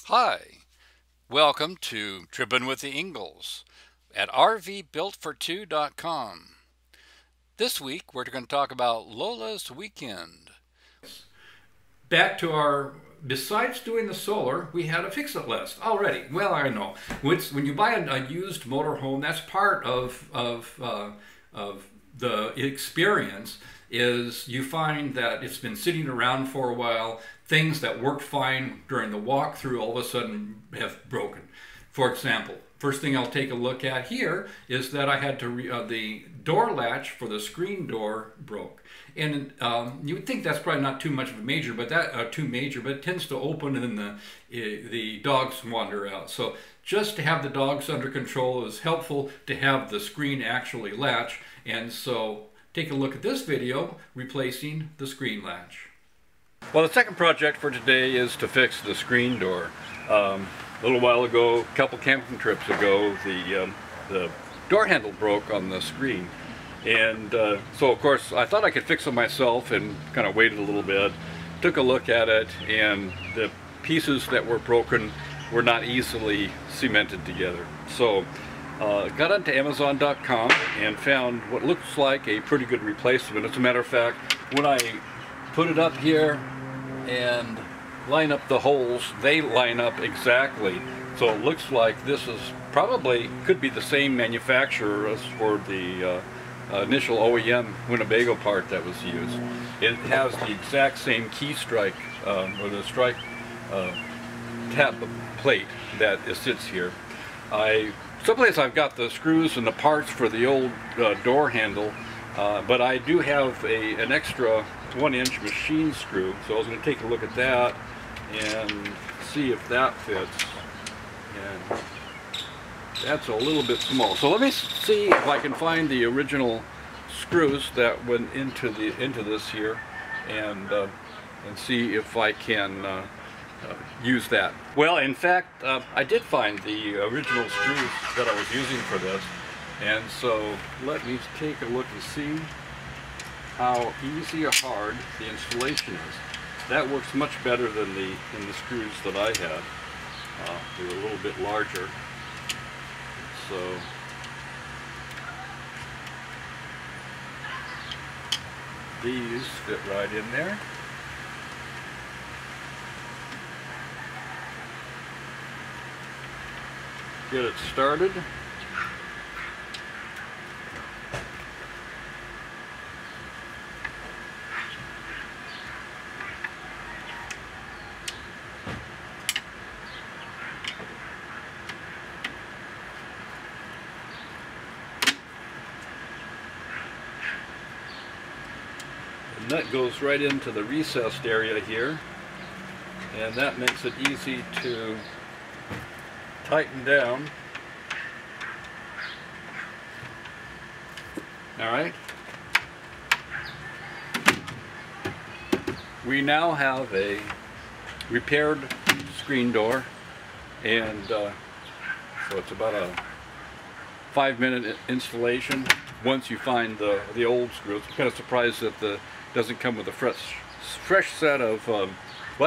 Hi, welcome to Trippin' with the Ingalls at rvbuiltfor2.com. This week we're going to talk about Lola's weekend. Back to our, besides doing the solar, we had a fix-it list already. Well, I know. When you buy a used motorhome, that's part of the experience. Is you find that it's been sitting around for a while. Things that worked fine during the walkthrough all of a sudden have broken. For example, first thing I'll take a look at here is that I had to the door latch for the screen door broke, and you would think that's probably not too much of a major, but it tends to open and then the dogs wander out. So just to have the dogs under control is helpful to have the screen actually latch, and so take a look at this video replacing the screen latch. Well, the second project for today is to fix the screen door. A little while ago, a couple camping trips ago, the door handle broke on the screen. And so of course I thought I could fix it myself and kind of waited a little bit. Took a look at it, and the pieces that were broken were not easily cemented together. So got onto Amazon.com and found what looks like a pretty good replacement. As a matter of fact, when I put it up here and line up the holes, they line up exactly. So it looks like this is probably could be the same manufacturer as for the initial OEM Winnebago part that was used. It has the exact same key strike or the strike tab plate that sits here. Someplace I've got the screws and the parts for the old door handle, but I do have an extra 1-inch machine screw, so I was going to take a look at that and see if that fits. And that's a little bit small. So let me see if I can find the original screws that went into this here, and see if I can use that. Well, in fact, I did find the original screws that I was using for this, and so let me take a look and see how easy or hard the installation is. That works much better than the screws that I had. They were a little bit larger, so these fit right in there. Get it started. The nut goes right into the recessed area here, and that makes it easy to tighten down. All right. We now have a repaired screen door, and so it's about a 5-minute installation once you find the old screws. I'm kind of surprised that the doesn't come with a fresh set of well,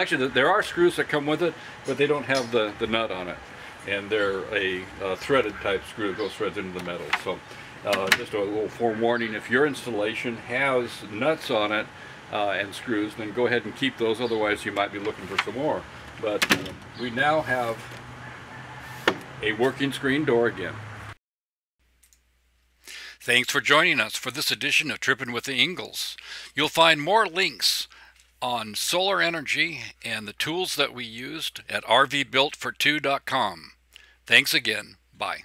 actually there are screws that come with it, but they don't have the nut on it, and they're a threaded type screw that goes threads into the metal. So just a little forewarning, if your installation has nuts on it and screws, then go ahead and keep those, otherwise you might be looking for some more. But we now have a working screen door again. Thanks for joining us for this edition of Trippin' with the Ingalls. You'll find more links on solar energy and the tools that we used at rvbuiltfor2.com. Thanks again. Bye.